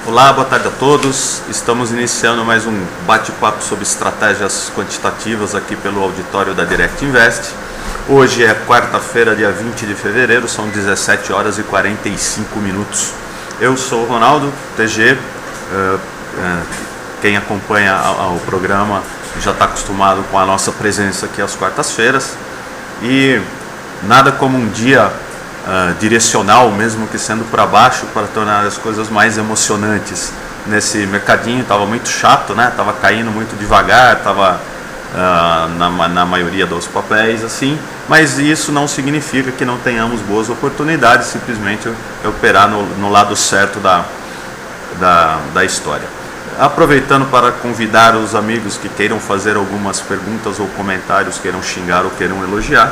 Olá, boa tarde a todos. Estamos iniciando mais um bate-papo sobre estratégias quantitativas aqui pelo auditório da Direct Invest. Hoje é quarta-feira, dia 20 de fevereiro, são 17 horas e 45 minutos. Eu sou o Ronaldo, TG. Quem acompanha o programa já está acostumado com a nossa presença aqui às quartas-feiras. E nada como um dia direcional, mesmo que sendo para baixo, para tornar as coisas mais emocionantes. Nesse mercadinho estava muito chato, né? Estava caindo muito devagar, estava na maioria dos papéis assim, mas isso não significa que não tenhamos boas oportunidades, simplesmente operar no lado certo da história. Aproveitando para convidar os amigos que queiram fazer algumas perguntas ou comentários, queiram xingar ou queiram elogiar,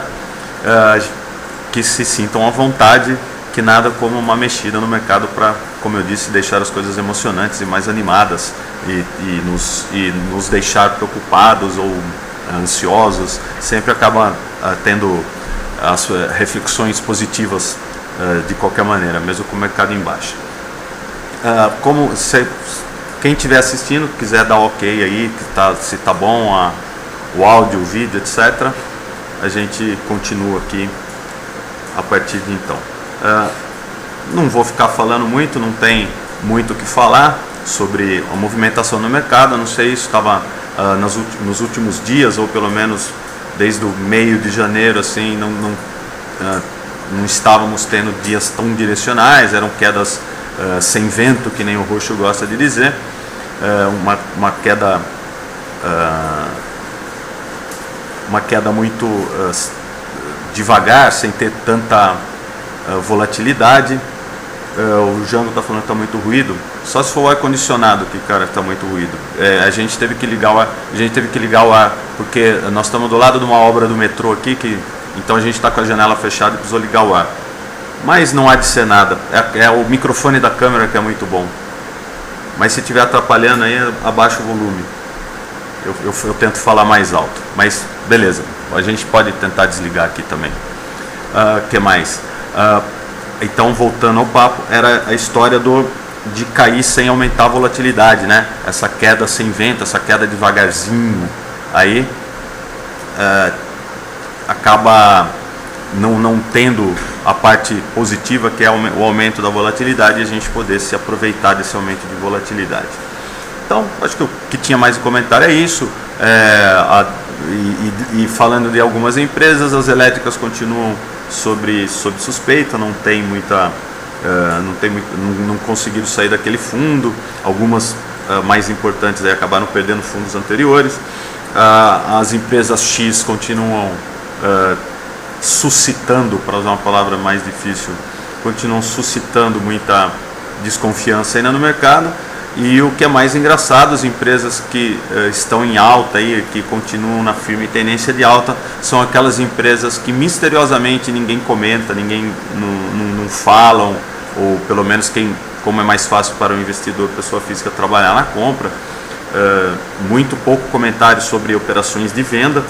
que se sintam à vontade, que nada como uma mexida no mercado para, como eu disse, deixar as coisas emocionantes e mais animadas e nos deixar preocupados ou ansiosos, sempre acaba tendo as reflexões positivas de qualquer maneira, mesmo com o mercado em baixa. Quem estiver assistindo, quiser dar ok aí, se está bom o áudio, o vídeo, etc., a gente continua aqui a partir de então. Não vou ficar falando muito, não tem muito o que falar sobre a movimentação no mercado. Não sei se estava nos últimos dias, ou pelo menos desde o meio de janeiro, assim, não estávamos tendo dias tão direcionais, eram quedas sem vento, que nem o Roxo gosta de dizer, uma queda muito devagar, sem ter tanta volatilidade. O Jango está falando que está muito ruído. Só se for o ar-condicionado que, cara, está muito ruído. A gente teve que ligar o ar, porque nós estamos do lado de uma obra do metrô aqui, então a gente está com a janela fechada e precisou ligar o ar. Mas não há de ser nada. É o microfone da câmera que é muito bom. Mas se estiver atrapalhando aí, abaixa o volume. Eu tento falar mais alto. Mas beleza, a gente pode tentar desligar aqui também. Que mais? Então, voltando ao papo, era a história de cair sem aumentar a volatilidade, né? Essa queda sem vento, essa queda devagarzinho, aí acaba não tendo a parte positiva, que é o aumento da volatilidade, e a gente poder se aproveitar desse aumento de volatilidade. Então, acho que o que tinha mais em comentário é isso. E falando de algumas empresas, as elétricas continuam sob suspeita, não conseguiram sair daquele fundo. Algumas mais importantes aí acabaram perdendo fundos anteriores. As empresas X continuam suscitando, para usar uma palavra mais difícil, continuam suscitando muita desconfiança ainda no mercado. E o que é mais engraçado, as empresas que estão em alta aí, que continuam na firme tendência de alta, são aquelas empresas que misteriosamente ninguém comenta, ninguém não falam, ou pelo menos como é mais fácil para o investidor, pessoa física, trabalhar na compra, muito pouco comentário sobre operações de venda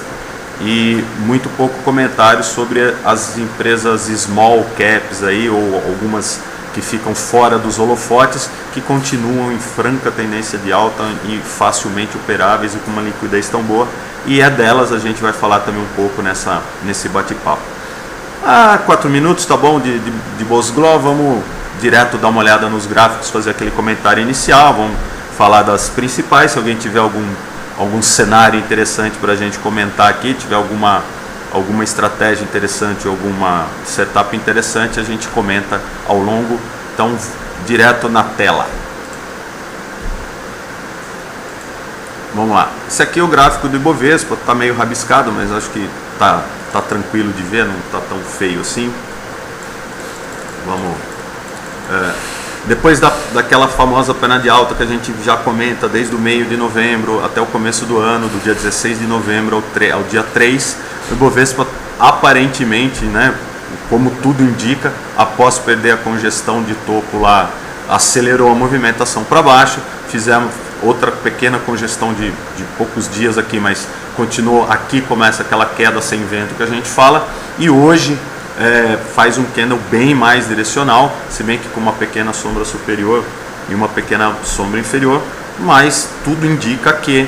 e muito pouco comentário sobre as empresas small caps aí, ou algumas que ficam fora dos holofotes, que continuam em franca tendência de alta e facilmente operáveis e com uma liquidez tão boa, e é delas a gente vai falar também um pouco nesse bate-papo. 4 minutos, tá bom, de Bosglo. Vamos direto dar uma olhada nos gráficos, fazer aquele comentário inicial, vamos falar das principais. Se alguém tiver algum cenário interessante para a gente comentar aqui, tiver alguma estratégia interessante, alguma setup interessante, a gente comenta ao longo. Então, direto na tela. Vamos lá. Esse aqui é o gráfico do Ibovespa, está meio rabiscado, mas acho que tá tranquilo de ver, não está tão feio assim. Vamos. Depois daquela famosa pena de alta que a gente já comenta desde o meio de novembro até o começo do ano, do dia 16 de novembro ao dia 3, o Ibovespa aparentemente, né, como tudo indica, após perder a congestão de topo lá, acelerou a movimentação para baixo. Fizemos outra pequena congestão de poucos dias aqui, mas continuou aqui, começa aquela queda sem vento que a gente fala, e hoje faz um candle bem mais direcional, se bem que com uma pequena sombra superior e uma pequena sombra inferior, mas tudo indica que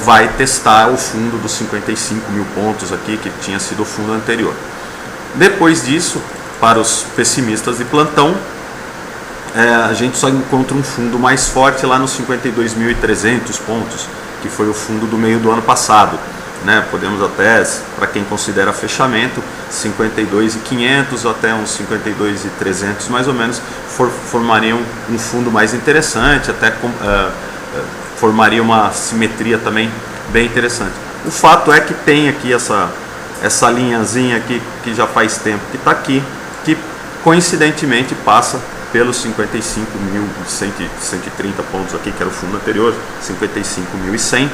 vai testar o fundo dos 55 mil pontos aqui, que tinha sido o fundo anterior. Depois disso, para os pessimistas de plantão, a gente só encontra um fundo mais forte lá nos 52.300 pontos, que foi o fundo do meio do ano passado, né? Podemos até, para quem considera fechamento, 52.500 até uns 52.300 mais ou menos, formariam um fundo mais interessante, até formaria uma simetria também bem interessante. O fato é que tem aqui essa linhazinha aqui, que já faz tempo que está aqui, que coincidentemente passa pelos 55.130 pontos aqui, que era o fundo anterior, 55.100,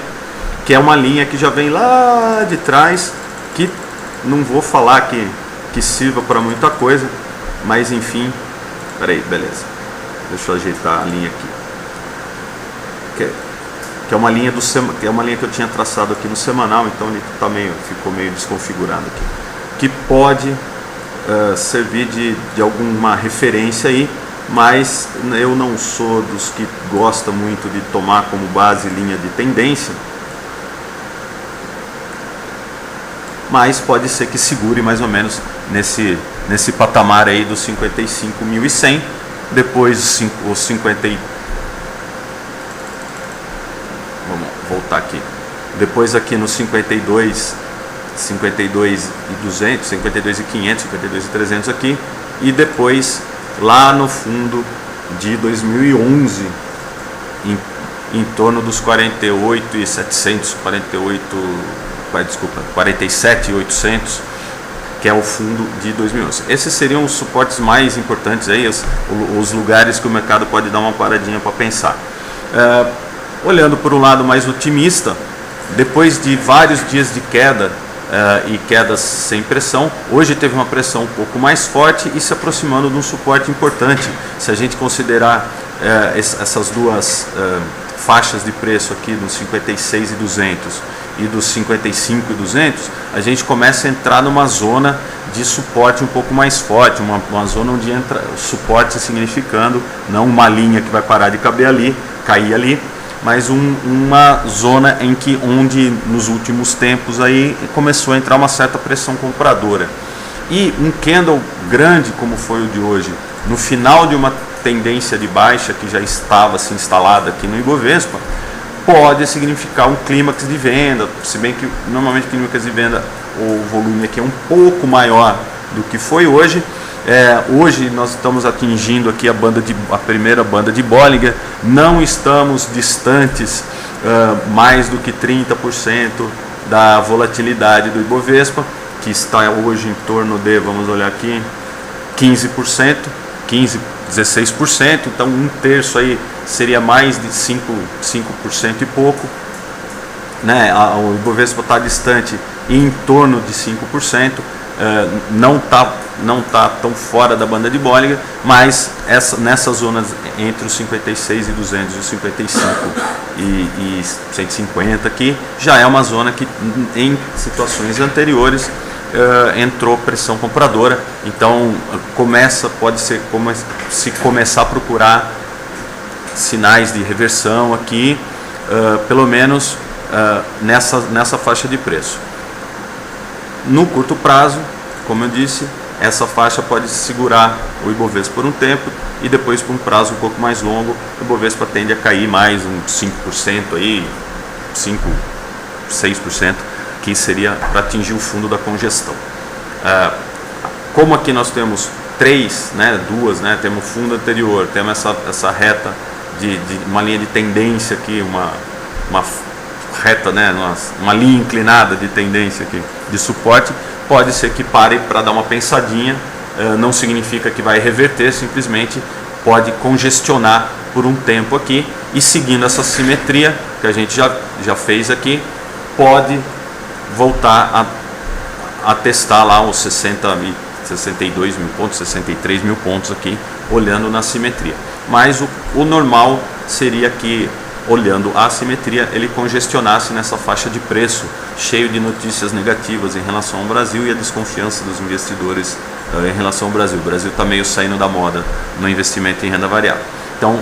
que é uma linha que já vem lá de trás, que não vou falar que sirva para muita coisa, mas enfim, peraí, beleza, deixa eu ajeitar a linha aqui, que é uma linha que é uma linha que eu tinha traçado aqui no semanal, então ele ficou meio desconfigurado aqui, que pode servir de alguma referência aí, mas eu não sou dos que gosta muito de tomar como base linha de tendência, mas pode ser que segure mais ou menos nesse patamar aí dos 55.100, depois os 50, vamos voltar aqui, depois aqui nos 52.200, 52.500, 52.300 aqui, e depois lá no fundo de 2011 em torno dos 47.800, que é o fundo de 2011. Esses seriam os suportes mais importantes aí, os lugares que o mercado pode dar uma paradinha para pensar. Olhando por um lado mais otimista, depois de vários dias de queda e quedas sem pressão, hoje teve uma pressão um pouco mais forte e se aproximando de um suporte importante. Se a gente considerar essas duas faixas de preço aqui, dos 56.200 e dos 55.200, a gente começa a entrar numa zona de suporte um pouco mais forte, uma zona onde entra o suporte significando não uma linha que vai parar de cair ali, mas uma zona onde nos últimos tempos aí começou a entrar uma certa pressão compradora. E um candle grande como foi o de hoje, no final de uma tendência de baixa que já estava se instalada aqui no Ibovespa, pode significar um clímax de venda, se bem que normalmente clímax de venda o volume aqui é um pouco maior do que foi hoje. Hoje nós estamos atingindo aqui a primeira banda de Bollinger, não estamos distantes mais do que 30% da volatilidade do Ibovespa, que está hoje em torno de, vamos olhar aqui, 15%, 16%, então um terço aí seria mais de 5% e pouco, né? O Ibovespa está distante em torno de 5%, não tá tão fora da banda de Bollinger, mas nessas zonas entre os 56.200 e os 55 e 150 aqui, já é uma zona que em situações anteriores entrou pressão compradora, então pode ser como se começar a procurar sinais de reversão aqui, pelo menos nessa faixa de preço. No curto prazo, como eu disse, essa faixa pode segurar o Ibovespa por um tempo e depois por um prazo um pouco mais longo, o Ibovespa tende a cair mais uns 5% aí, 6%, que seria para atingir o fundo da congestão. Como aqui nós temos duas, temos o fundo anterior, temos essa reta de uma linha de tendência aqui, uma reta, uma linha inclinada de tendência aqui, de suporte, pode ser que pare para dar uma pensadinha, não significa que vai reverter, simplesmente pode congestionar por um tempo aqui e seguindo essa simetria que a gente já fez aqui, pode voltar a testar lá os 62 mil pontos, 63 mil pontos aqui, olhando na simetria. Mas o normal seria que, olhando a assimetria, ele congestionasse nessa faixa de preço, cheio de notícias negativas em relação ao Brasil e a desconfiança dos investidores em relação ao Brasil. O Brasil está meio saindo da moda no investimento em renda variável. Então,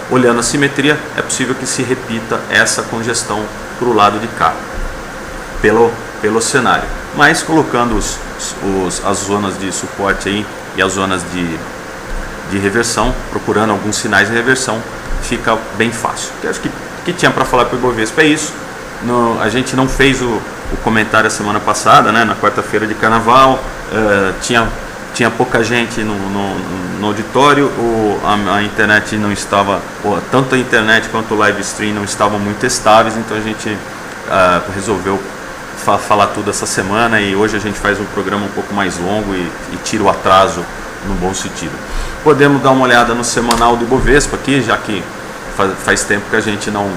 olhando a simetria, é possível que se repita essa congestão para o lado de cá, pelo cenário. Mas colocando as zonas de suporte aí e as zonas de reversão, procurando alguns sinais de reversão, fica bem fácil. Eu acho que tinha para falar para o Ibovespa é isso. A gente não fez o comentário a semana passada, né, na quarta-feira de carnaval, tinha pouca gente no auditório, a internet não estava, tanto a internet quanto o live stream não estavam muito estáveis, então a gente resolveu falar tudo essa semana, e hoje a gente faz um programa um pouco mais longo e tira o atraso no bom sentido. Podemos dar uma olhada no semanal do Ibovespa aqui, já que faz tempo que a gente não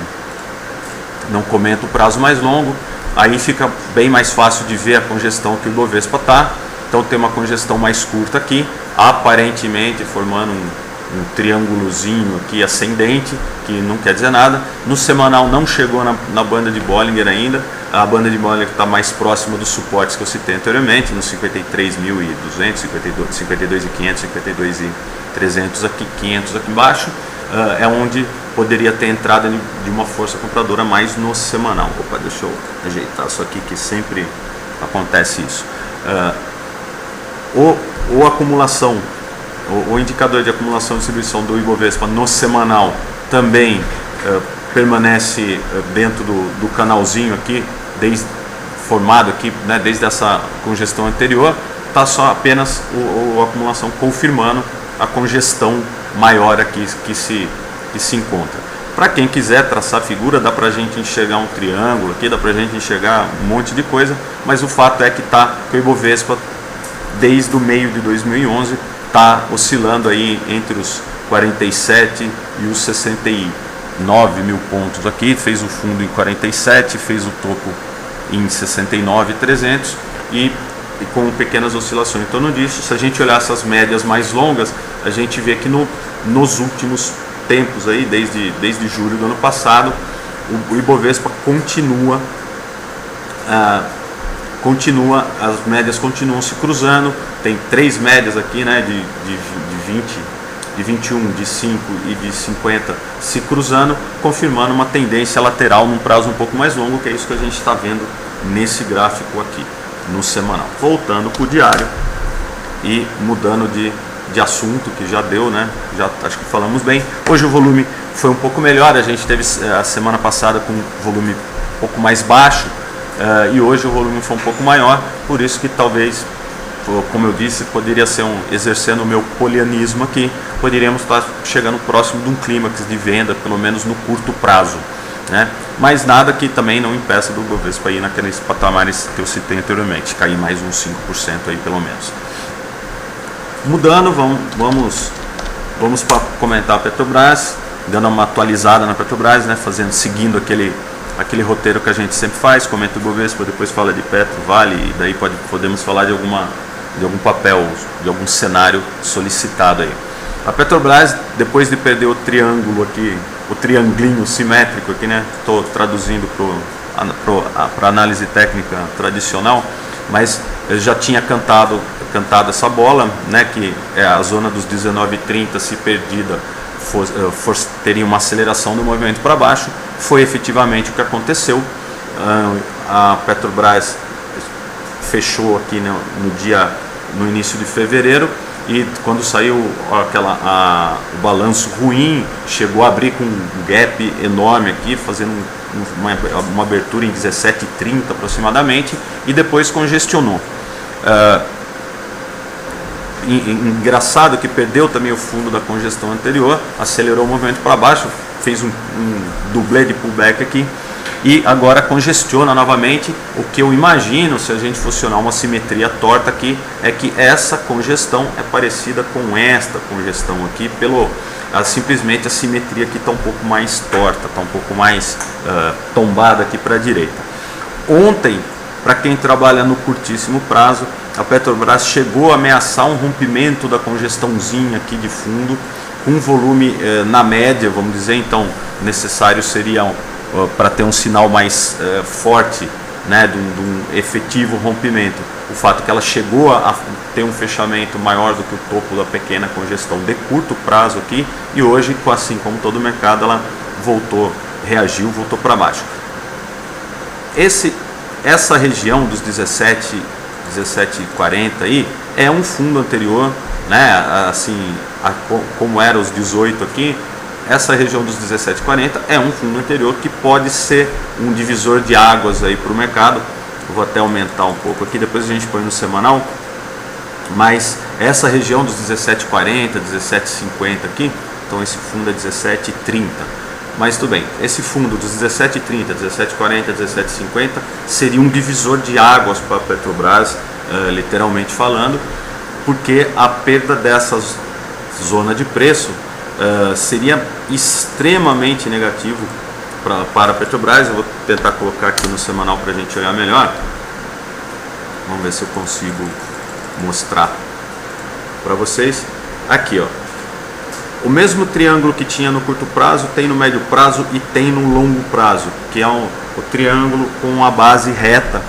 comenta o prazo mais longo, aí fica bem mais fácil de ver a congestão que o Ibovespa está. Então tem uma congestão mais curta aqui, aparentemente formando um triângulozinho aqui ascendente, que não quer dizer nada. No semanal não chegou na banda de Bollinger ainda, a banda de Bollinger está mais próxima dos suportes que eu citei anteriormente, nos 53.200, 52.500, 52.300 aqui, 500 aqui embaixo, é onde poderia ter entrada de uma força compradora mais no semanal. Opa, deixa eu ajeitar isso aqui que sempre acontece isso. Acumulação, o indicador de acumulação e distribuição do Ibovespa no semanal também permanece dentro do canalzinho aqui, formado aqui, né, desde essa congestão anterior. Está só apenas a acumulação confirmando a congestão maior aqui que se encontra. Para quem quiser traçar a figura, dá para a gente enxergar um triângulo aqui, dá para a gente enxergar um monte de coisa, mas o fato é que o Ibovespa, desde o meio de 2011, está oscilando aí entre os 47 e os 69 mil pontos aqui, fez o fundo em 47, fez o topo em 69.300 e com pequenas oscilações em torno disso. Se a gente olhar essas médias mais longas, a gente vê que nos últimos tempos aí, desde julho do ano passado, o Ibovespa continua, as médias continuam se cruzando. Tem 3 médias aqui, né, de 20, de 21, de 5 e de 50 se cruzando, confirmando uma tendência lateral num prazo um pouco mais longo, que é isso que a gente está vendo nesse gráfico aqui, no semanal. Voltando para o diário e mudando de assunto, que já deu, né? Já acho que falamos bem. Hoje o volume foi um pouco melhor, a gente teve a semana passada com um volume um pouco mais baixo, e hoje o volume foi um pouco maior, por isso que talvez, como eu disse, poderia ser exercendo o meu polianismo aqui, poderíamos estar chegando próximo de um clímax de venda, pelo menos no curto prazo, né? Mas nada que também não impeça do Ibovespa aí naqueles patamares que eu citei anteriormente, cair mais uns 5% aí pelo menos. Mudando, vamos para comentar a Petrobras, dando uma atualizada na Petrobras, né? Seguindo aquele roteiro que a gente sempre faz, comenta o Ibovespa, depois fala de Petro, Vale, e daí podemos falar de algum papel, de algum cenário solicitado aí. A Petrobras, depois de perder o triângulo aqui, o trianglinho simétrico aqui, né? Estou traduzindo para análise técnica tradicional, mas eu já tinha cantado essa bola, né? Que é a zona dos 19,30, se perdida, teria uma aceleração do movimento para baixo. Foi efetivamente o que aconteceu. A Petrobras fechou aqui no início de fevereiro, e quando saiu o balanço ruim, chegou a abrir com um gap enorme aqui, fazendo uma abertura em 17,30 aproximadamente, e depois congestionou. Engraçado que perdeu também o fundo da congestão anterior, acelerou o movimento para baixo, fez um dublê de pullback aqui, e agora congestiona novamente. O que eu imagino, se a gente funcionar uma simetria torta aqui, é que essa congestão é parecida com esta congestão aqui, simplesmente a simetria aqui está um pouco mais torta, está um pouco mais tombada aqui para a direita. Ontem, para quem trabalha no curtíssimo prazo, a Petrobras chegou a ameaçar um rompimento da congestãozinha aqui de fundo, com volume na média, vamos dizer. Então necessário seria, para ter um sinal mais forte né, de um efetivo rompimento. O fato que ela chegou a ter um fechamento maior do que o topo da pequena congestão de curto prazo aqui, e hoje, assim como todo o mercado, ela reagiu, voltou para baixo. Essa região dos 17,40 aí é um fundo anterior, né, assim, como era os 18 aqui. Essa região dos 17,40 é um fundo anterior que pode ser um divisor de águas aí para o mercado. Eu vou até aumentar um pouco aqui, depois a gente põe no semanal. Mas essa região dos 17,40, 17,50 aqui, então esse fundo é 17,30. Mas tudo bem, esse fundo dos 17,30, 17,40, 17,50 seria um divisor de águas para a Petrobras, literalmente falando, porque a perda dessa zona de preço seria extremamente negativo para a Petrobras. Eu vou tentar colocar aqui no semanal para a gente olhar melhor. Vamos ver se eu consigo mostrar para vocês. Aqui, ó. O mesmo triângulo que tinha no curto prazo tem no médio prazo e tem no longo prazo, que é o triângulo com a base reta,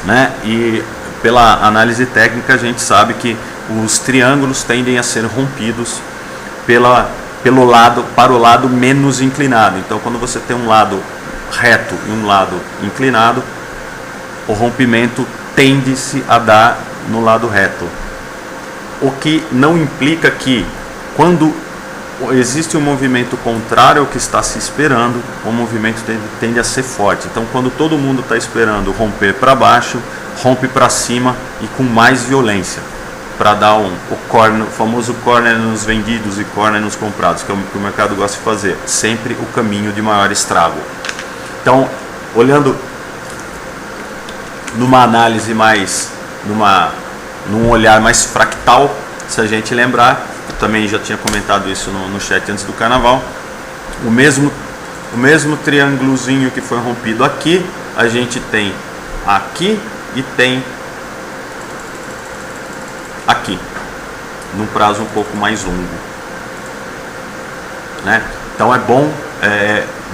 né? E pela análise técnica a gente sabe que os triângulos tendem a ser rompidos para o lado menos inclinado. Então, quando você tem um lado reto e um lado inclinado, o rompimento tende-se a dar no lado reto. O que não implica que, quando existe um movimento contrário ao que está se esperando, o movimento tende a ser forte. Então, quando todo mundo está esperando romper para baixo, rompe para cima e com mais violência, para dar o famoso corner nos vendidos e corner nos comprados, que é o que o mercado gosta de fazer, sempre o caminho de maior estrago. Então, olhando numa análise mais, num olhar mais fractal, se a gente lembrar, eu também já tinha comentado isso no chat antes do carnaval, o mesmo triângulozinho que foi rompido aqui, a gente tem aqui e tem aqui, num prazo um pouco mais longo, né? Então é bom,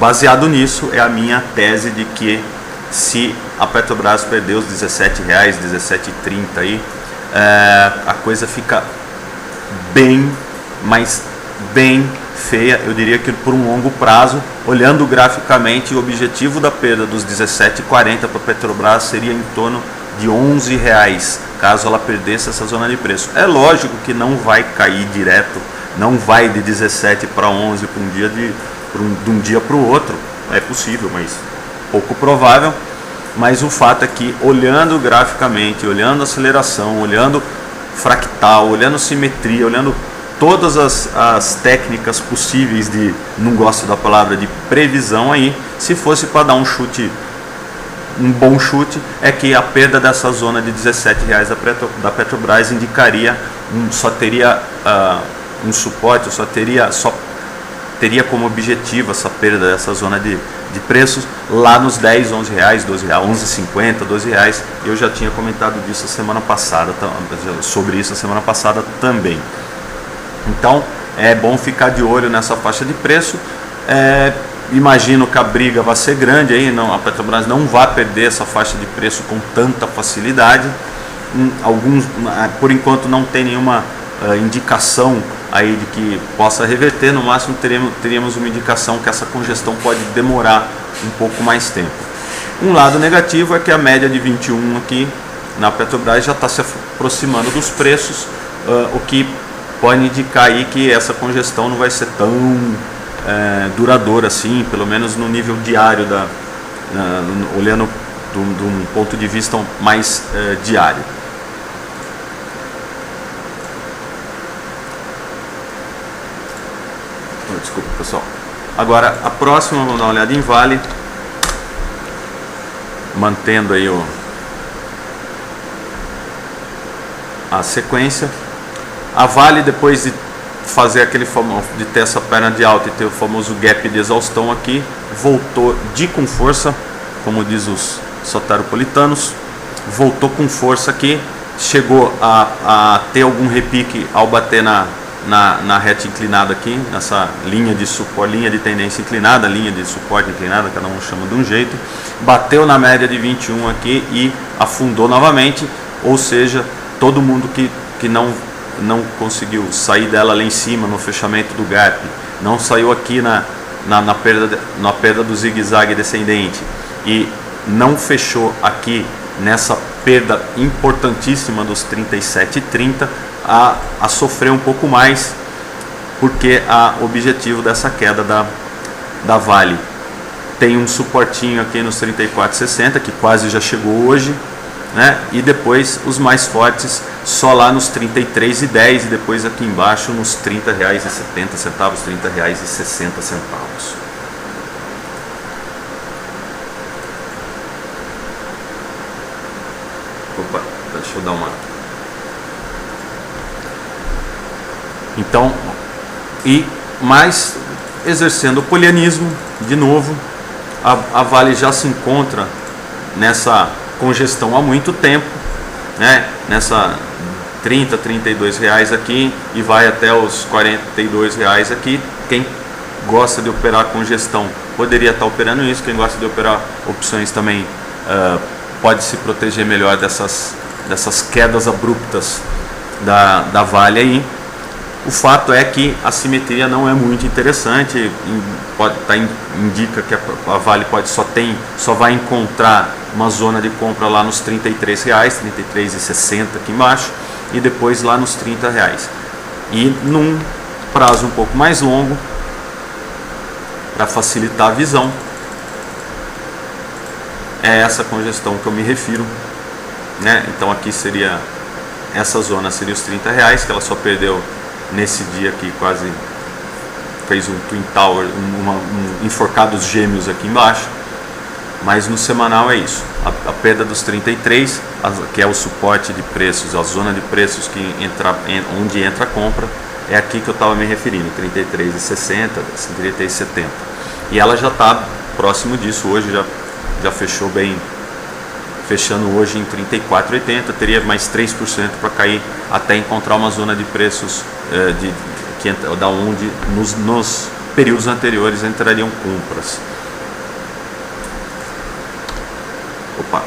baseado nisso, é a minha tese de que se a Petrobras perder os R$17, R$17,30 aí, a coisa fica bem, mas bem feia. Eu diria que por um longo prazo, olhando graficamente, o objetivo da perda dos R$17,40 para a Petrobras seria em torno de R$11, caso ela perdesse essa zona de preço. É lógico que não vai cair direto, não vai de 17 para 11 de um dia para o outro. É possível, mas pouco provável. Mas o fato é que, olhando graficamente, olhando aceleração, olhando fractal, olhando simetria, olhando todas as técnicas possíveis de, não gosto da palavra, de previsão aí, se fosse para dar um bom chute, é que a perda dessa zona de R$17 da Petrobras indicaria, só teria um suporte, só teria como objetivo essa perda dessa zona de preços lá nos 10, 11 reais, 12 reais, 11,50, 12 reais. Eu já tinha comentado disso sobre isso a semana passada também. Então é bom ficar de olho nessa faixa de preço. Imagino que a briga vai ser grande aí, a Petrobras não vai perder essa faixa de preço com tanta facilidade. Por enquanto não tem nenhuma indicação aí de que possa reverter. No máximo teríamos uma indicação que essa congestão pode demorar um pouco mais tempo. Um lado negativo é que a média de 21 aqui na Petrobras já está se aproximando dos preços, o que pode indicar aí que essa congestão não vai ser tão duradoura assim, pelo menos no nível diário, olhando de um ponto de vista mais diário. Desculpa, pessoal. Agora a próxima, vamos dar uma olhada em Vale, mantendo aí a sequência. A Vale, depois de fazer aquele famoso, de ter essa perna de alta e ter o famoso gap de exaustão aqui, voltou com força, como diz os soteropolitanos, voltou com força aqui, chegou a ter algum repique ao bater na reta inclinada aqui, nessa linha de suporte, linha de tendência inclinada, linha de suporte inclinada, cada um chama de um jeito, bateu na média de 21 aqui e afundou novamente, ou seja, todo mundo que não conseguiu sair dela lá em cima no fechamento do gap, não saiu aqui na perda do zigue-zague descendente e não fechou aqui nessa perda importantíssima dos 37,30, a sofrer um pouco mais, porque o objetivo dessa queda da Vale tem um suportinho aqui nos 34,60, que quase já chegou hoje, né? E depois os mais fortes só lá nos 33,10 e depois aqui embaixo nos R$ 30,70, R$ 30,60. Opa, deixa eu dar uma... Então, mas exercendo o polianismo, de novo, a Vale já se encontra nessa congestão há muito tempo, né? Nessa 30, 32 reais aqui e vai até os 42 reais aqui. Quem gosta de operar congestão poderia estar operando isso, quem gosta de operar opções também pode se proteger melhor dessas quedas abruptas da Vale aí. O fato é que a simetria não é muito interessante, indica que a Vale só vai encontrar uma zona de compra lá nos R$ 33,00, R$ 33,60 aqui embaixo, e depois lá nos R$ 30,00. E num prazo um pouco mais longo, para facilitar a visão, é essa congestão que eu me refiro, né? Então aqui seria, essa zona seria os R$ 30,00, que ela só perdeu nesse dia aqui, quase fez um Twin Tower, enforcados gêmeos aqui embaixo. Mas no semanal é isso, a perda dos 33, que é o suporte de preços, a zona de preços onde entra a compra, é aqui que eu estava me referindo, 33,60, 33,70. E ela já está próximo disso, hoje já fechou bem, fechando hoje em 34,80, teria mais 3% para cair até encontrar uma zona de preços da onde nos períodos anteriores entrariam compras. Opa.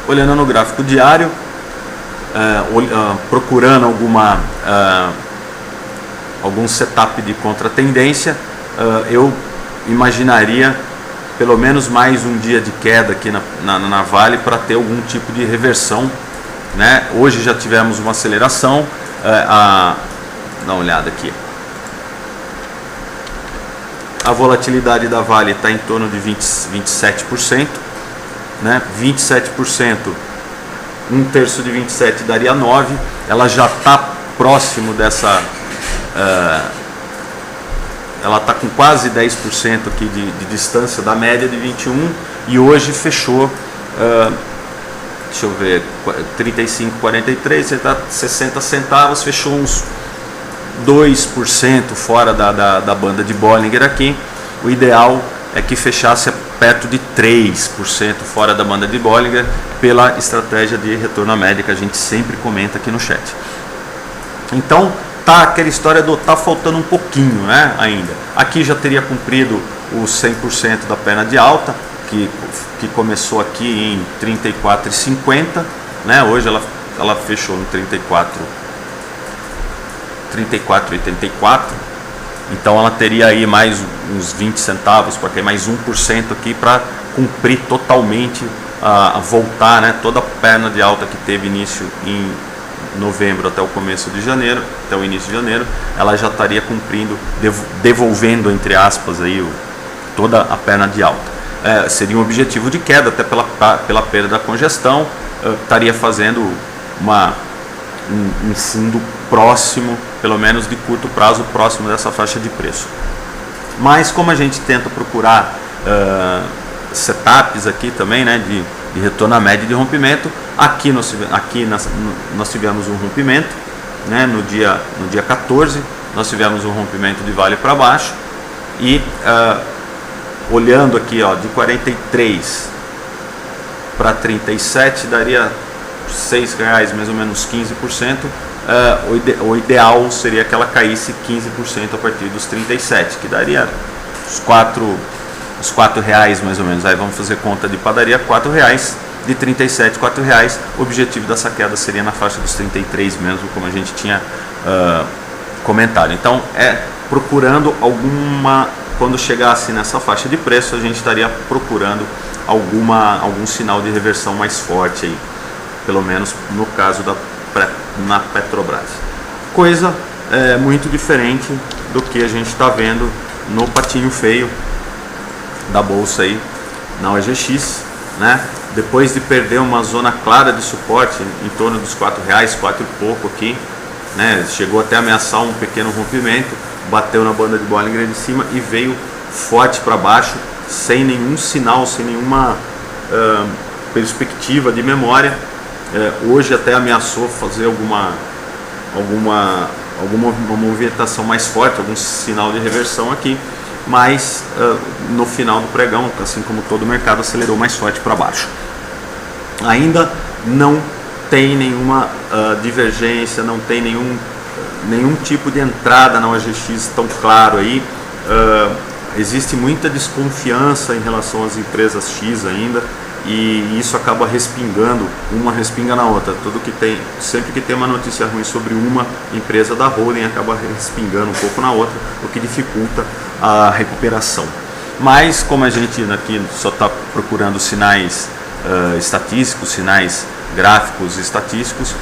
Olhando no gráfico diário, procurando algum setup de contratendência, eu imaginaria pelo menos mais um dia de queda aqui na Vale para ter algum tipo de reversão, né? Hoje já tivemos uma aceleração, dá uma olhada aqui. A volatilidade da Vale está em torno de 27%, né? 27%, um terço de 27 daria 9. Ela já está próximo dessa... ela está com quase 10% aqui de distância da média de 21 e hoje fechou, deixa eu ver, 35,43, 60 centavos, fechou uns 2% fora da banda de Bollinger aqui. O ideal é que fechasse perto de 3% fora da banda de Bollinger pela estratégia de retorno à média que a gente sempre comenta aqui no chat. Então, tá aquela história do tá faltando um pouquinho, né, ainda. Aqui já teria cumprido os 100% da perna de alta, que começou aqui em 34,50, né? Hoje ela fechou no 34,84. Então ela teria aí mais uns 20 centavos para cair, mais 1% aqui para cumprir totalmente a voltar, né, toda a perna de alta que teve início em novembro até o começo de janeiro, até o início de janeiro, ela já estaria cumprindo, devolvendo, entre aspas, aí, toda a perna de alta. Seria um objetivo de queda, até pela perda da congestão, estaria fazendo um fundo próximo, pelo menos de curto prazo, próximo dessa faixa de preço. Mas como a gente tenta procurar setups aqui também, né, de retorno à média de rompimento, aqui nós tivemos um rompimento, né, no dia 14, nós tivemos um rompimento de Vale para baixo e olhando aqui, ó, de 43 para 37 daria R$6, mais ou menos 15%. o ideal seria que ela caísse 15% a partir dos 37, que daria os R$ 4 mais ou menos. Aí vamos fazer conta de padaria, R$ 4, de 37, R$ 4. O objetivo dessa queda seria na faixa dos 33 mesmo, como a gente tinha comentado. Então, procurando quando chegasse nessa faixa de preço, a gente estaria procurando algum sinal de reversão mais forte aí, pelo menos no caso na Petrobras. Coisa muito diferente do que a gente está vendo no patinho feio da bolsa aí, na OGX, né? Depois de perder uma zona clara de suporte em torno dos R$ 4 e pouco aqui, né? Chegou até a ameaçar um pequeno rompimento, bateu na banda de Bollinger de cima e veio forte para baixo, sem nenhum sinal, sem nenhuma perspectiva de memória. Hoje até ameaçou fazer alguma movimentação mais forte, algum sinal de reversão aqui, mas no final do pregão, assim como todo o mercado, acelerou mais forte para baixo. Ainda não tem nenhuma divergência, não tem nenhum tipo de entrada na OGX tão claro aí. Existe muita desconfiança em relação às empresas X ainda, e isso acaba respingando, uma respinga na outra. Sempre que tem uma notícia ruim sobre uma empresa da holding, acaba respingando um pouco na outra, o que dificulta a recuperação. Mas como a gente aqui só está procurando sinais estatísticos, sinais gráficos estatísticos,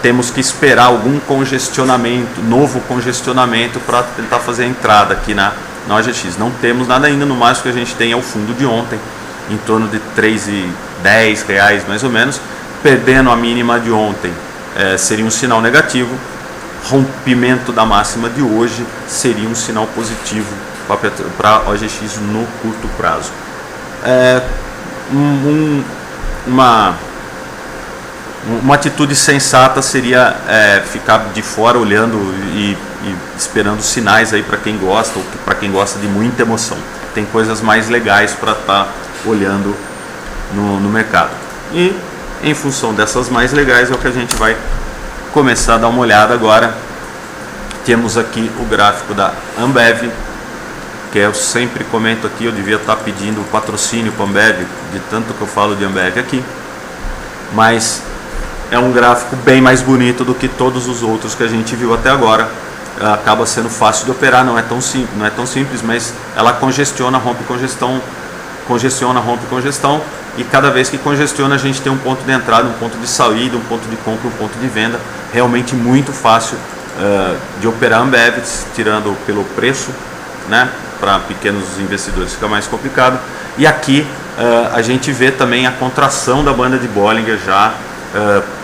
temos que esperar algum novo congestionamento para tentar fazer a entrada aqui na OGX. Não temos nada ainda, no máximo que a gente tem é o fundo de ontem, em torno de R$ 3,10 mais ou menos. Perdendo a mínima de ontem seria um sinal negativo, rompimento da máxima de hoje seria um sinal positivo para a OGX no curto prazo. Uma atitude sensata seria ficar de fora olhando e esperando sinais aí para quem gosta, ou para quem gosta de muita emoção. Tem coisas mais legais para estar olhando no mercado. E em função dessas mais legais é o que a gente vai começar a dar uma olhada agora. Temos aqui o gráfico da Ambev, que eu sempre comento aqui, eu devia estar pedindo patrocínio para a Ambev, de tanto que eu falo de Ambev aqui, mas é um gráfico bem mais bonito do que todos os outros que a gente viu até agora. Acaba sendo fácil de operar, não é tão simples, mas ela congestiona, rompe congestão, congestiona, rompe congestão, e cada vez que congestiona a gente tem um ponto de entrada, um ponto de saída, um ponto de compra, um ponto de venda. Realmente muito fácil de operar Ambev, tirando pelo preço, né? Para pequenos investidores fica mais complicado. E aqui a gente vê também a contração da banda de Bollinger já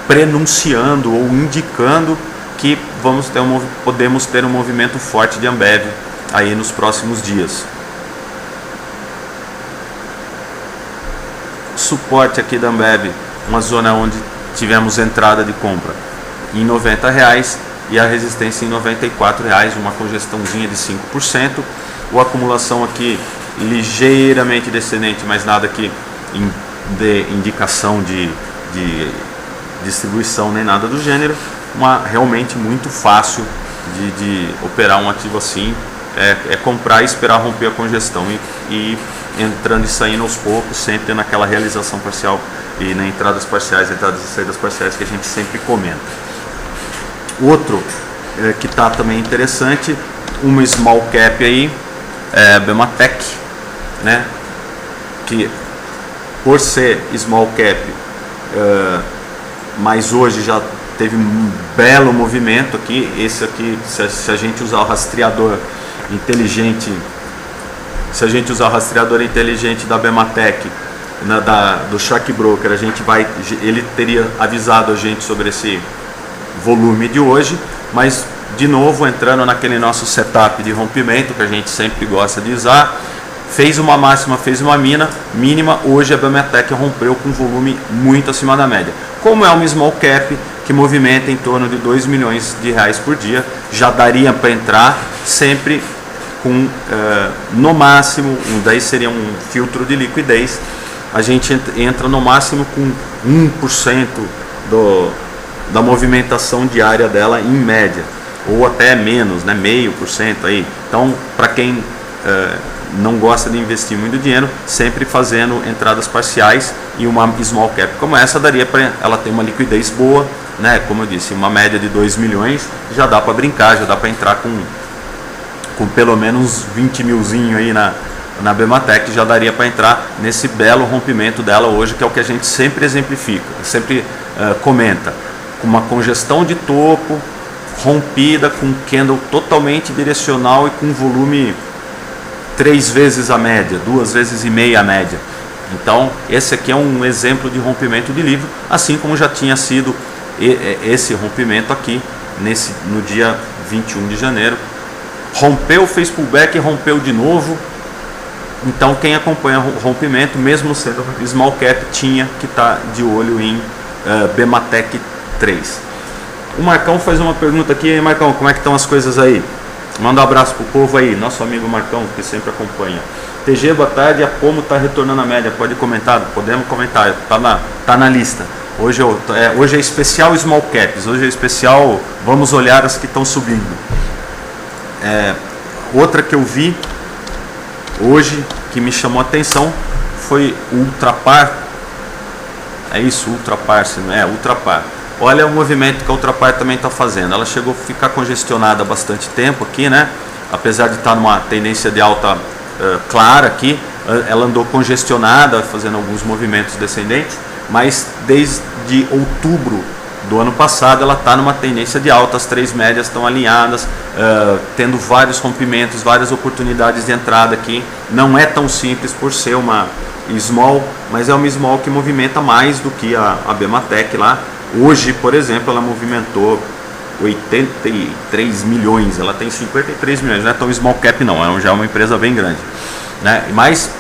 prenunciando ou indicando que podemos ter um movimento forte de Ambev aí nos próximos dias. Suporte aqui da Ambev, uma zona onde tivemos entrada de compra em R$ 90 e a resistência em R$ 94, uma congestãozinha de 5%. A acumulação aqui ligeiramente descendente, mas nada aqui de indicação de distribuição nem nada do gênero. Realmente muito fácil de operar um ativo assim, comprar e esperar romper a congestão e entrando e saindo aos poucos, sempre naquela realização parcial e na entradas parciais, entradas e saídas parciais que a gente sempre comenta. Outro que está também interessante, uma small cap aí, Bematec, né? Que por ser small cap, mas hoje já teve um belo movimento aqui. Esse aqui, se a gente usar o rastreador inteligente, da Bematec, do Shark Broker, ele teria avisado a gente sobre esse volume de hoje, mas de novo entrando naquele nosso setup de rompimento que a gente sempre gosta de usar, fez uma máxima, fez uma mínima. Hoje a Bematec rompeu com volume muito acima da média. Como é uma small cap que movimenta em torno de R$ 2 milhões por dia, já daria para entrar sempre com, no máximo, daí seria um filtro de liquidez. A gente entra no máximo com 1% da movimentação diária dela em média, ou até menos, né, 0,5% aí. Então, para quem não gosta de investir muito dinheiro, sempre fazendo entradas parciais, e uma small cap como essa daria para ela ter uma liquidez boa, né? Como eu disse, uma média de 2 milhões já dá para brincar, já dá para entrar com pelo menos 20 milzinho aí na Bematec, já daria para entrar nesse belo rompimento dela hoje, que é o que a gente sempre exemplifica, sempre comenta, com uma congestão de topo, rompida, com candle totalmente direcional e com volume 3 vezes a média, 2,5 vezes a média. Então, esse aqui é um exemplo de rompimento de livro, assim como já tinha sido esse rompimento aqui no dia 21 de janeiro. Rompeu, fez pullback e rompeu de novo. Então, quem acompanha o rompimento, mesmo sendo small cap, tinha que estar de olho em Bematec 3. O Marcão faz uma pergunta aqui. Marcão, como é que estão as coisas aí? Manda um abraço pro povo aí, nosso amigo Marcão, que sempre acompanha. TG, boa tarde, a Pomo está retornando à média, pode comentar? Podemos comentar, tá na lista. Hoje é especial small caps, hoje é especial, vamos olhar as que estão subindo. Outra que eu vi hoje, que me chamou a atenção, foi Ultrapar. É isso, Ultrapar, se não é? Ultrapar. Olha o movimento que a Ultrapar também está fazendo. Ela chegou a ficar congestionada há bastante tempo aqui, né? Apesar de estar numa tendência de alta clara aqui, ela andou congestionada, fazendo alguns movimentos descendentes, mas desde outubro do ano passado ela está numa tendência de alta, as 3 médias estão alinhadas, tendo vários rompimentos, várias oportunidades de entrada aqui. Não é tão simples por ser uma small, mas é uma small que movimenta mais do que a Bematec lá. Hoje, por exemplo, ela movimentou 83 milhões, ela tem 53 milhões, não é tão small cap não, já é uma empresa bem grande, né? Mas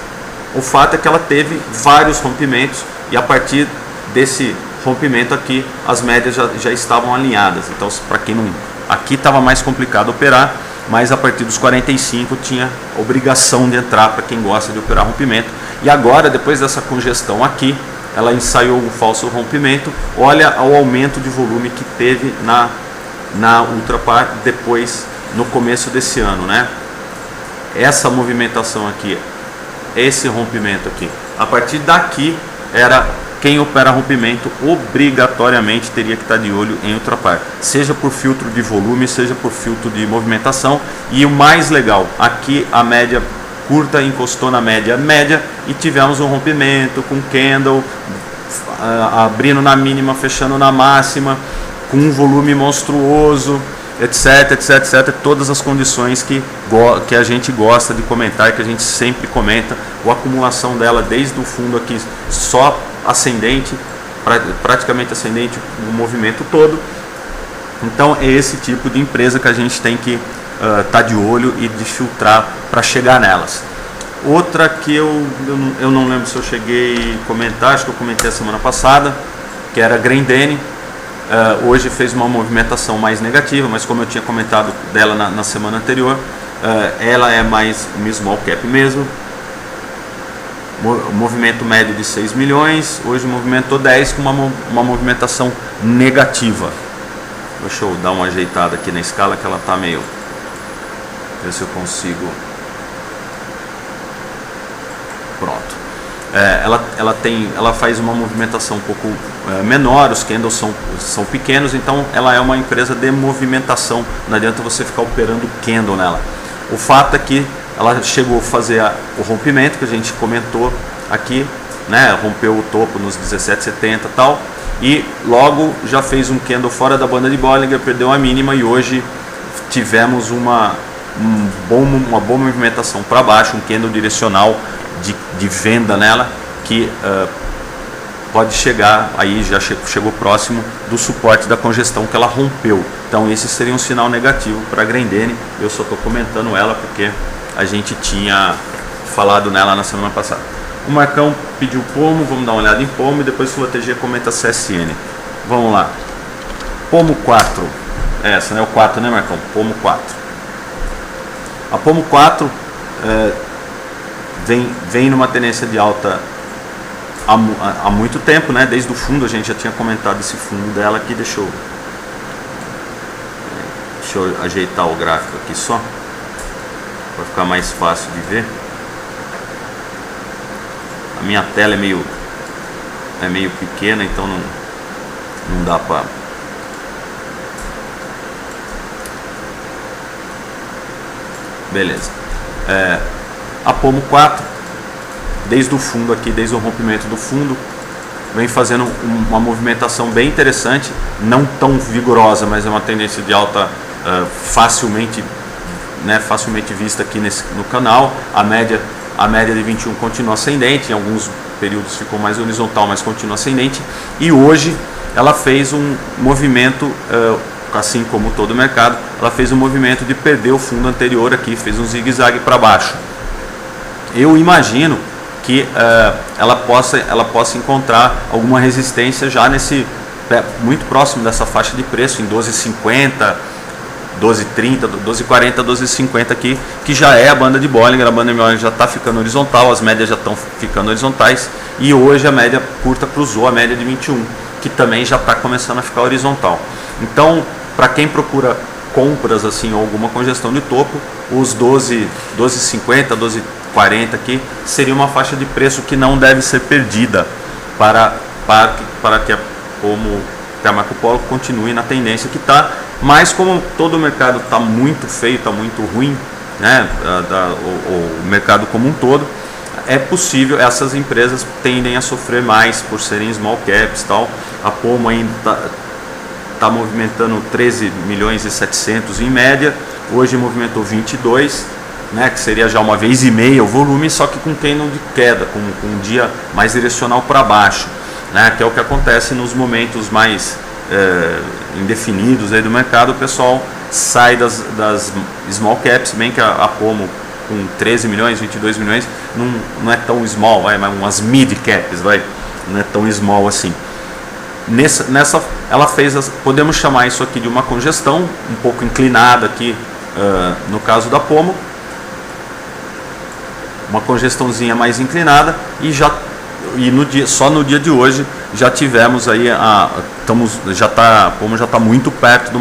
o fato é que ela teve vários rompimentos, e a partir desse rompimento aqui, as médias já estavam alinhadas. Então, para quem não... Aqui estava mais complicado operar, mas a partir dos 45 tinha obrigação de entrar para quem gosta de operar rompimento. E agora, depois dessa congestão aqui, ela ensaiou um falso rompimento. Olha o aumento de volume que teve na Ultrapar depois, no começo desse ano, né? Essa movimentação aqui, esse rompimento aqui, a partir daqui, quem opera rompimento obrigatoriamente teria que estar de olho em Ultrapar, seja por filtro de volume, seja por filtro de movimentação. E o mais legal, aqui a média curta encostou na média e tivemos um rompimento com candle abrindo na mínima, fechando na máxima, com um volume monstruoso, etc, etc, etc. Todas as condições que a gente gosta de comentar, que a gente sempre comenta. A acumulação dela desde o fundo aqui só ascendente, praticamente ascendente o movimento todo. Então é esse tipo de empresa que a gente tem que estar de olho e de filtrar para chegar nelas. Outra que eu não lembro se eu cheguei a comentar, acho que eu comentei a semana passada, que era a Grendene. Hoje fez uma movimentação mais negativa, mas como eu tinha comentado dela na semana anterior, ela é mais um small cap mesmo. Movimento médio de 6 milhões, hoje movimentou 10 com uma movimentação negativa. Deixa eu dar uma ajeitada aqui na escala, que ela está meio... Ver se eu consigo... Pronto. Ela faz uma movimentação um pouco menor, os candles são pequenos, então ela é uma empresa de movimentação, não adianta você ficar operando candle nela. O fato é que ela chegou a fazer o rompimento que a gente comentou aqui, né? Rompeu o topo nos 17,70 e tal, e logo já fez um candle fora da banda de Bollinger, perdeu a mínima, e hoje tivemos uma boa movimentação para baixo, um candle direcional de venda nela, que pode chegar, aí já chegou próximo do suporte da congestão que ela rompeu. Então esse seria um sinal negativo para a Grendene. Eu só estou comentando ela porque a gente tinha falado nela na semana passada. O Marcão pediu Pomo, vamos dar uma olhada em Pomo, e depois o TG comenta CSN. Vamos lá. Pomo 4, essa, né? O 4, né, Marcão? Pomo 4. A Pomo 4 vem numa tendência de alta há muito tempo, né? Desde o fundo, a gente já tinha comentado esse fundo dela aqui, deixa eu Deixa eu ajeitar o gráfico aqui só, para ficar mais fácil de ver. A minha tela é meio pequena, então não dá para... Beleza. A Pomo 4, desde o fundo aqui, desde o rompimento do fundo, vem fazendo uma movimentação bem interessante, não tão vigorosa, mas é uma tendência de alta facilmente vista aqui no canal. A média de 21 continua ascendente, em alguns períodos ficou mais horizontal, mas continua ascendente. E hoje ela fez um movimento, assim como todo o mercado, ela fez um movimento de perder o fundo anterior aqui, fez um zigue-zague para baixo. Eu imagino que ela possa encontrar alguma resistência já muito próximo dessa faixa de preço, em 12,50, 12,30, 12,40, 12,50 aqui, que já é a banda de Bollinger. A banda de Bollinger já está ficando horizontal, as médias já estão ficando horizontais, e hoje a média curta cruzou a média de 21, que também já está começando a ficar horizontal. Então, para quem procura compras assim ou alguma congestão de topo, os 12,50, 12,40 aqui seria uma faixa de preço que não deve ser perdida para que a Marco Polo continue na tendência que está. Mas como todo o mercado está muito feio, está muito ruim, né, o mercado como um todo, é possível, essas empresas tendem a sofrer mais por serem small caps e tal. A Pomo ainda está movimentando 13 milhões e 700 em média, hoje movimentou 22, né, que seria já uma vez e meia o volume, só que com candle de queda, com um dia mais direcional para baixo, né, que é o que acontece nos momentos mais indefinidos aí do mercado. O pessoal sai das small caps, bem que a Pomo com 13 milhões, 22 milhões, não é tão small, mas umas mid caps, não é tão small assim. Ela fez, podemos chamar isso aqui de uma congestão, um pouco inclinada aqui, no caso da Pomo, uma congestãozinha mais inclinada, só no dia de hoje já tivemos aí, a Pomo já está muito perto de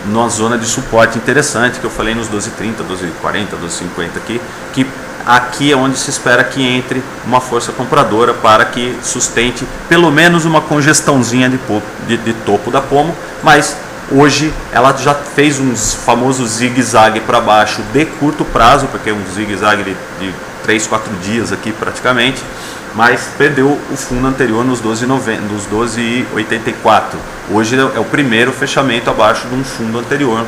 numa zona de suporte interessante, que eu falei nos 12,30, 12,40, 12,50 aqui, que aqui é onde se espera que entre uma força compradora para que sustente pelo menos uma congestãozinha de topo da Pomo. Mas hoje ela já fez uns famosos zigue-zague para baixo de curto prazo, porque é um zigue-zague de 3, 4 dias aqui praticamente, mas perdeu o fundo anterior nos 12,84. Hoje é o primeiro fechamento abaixo de um fundo anterior,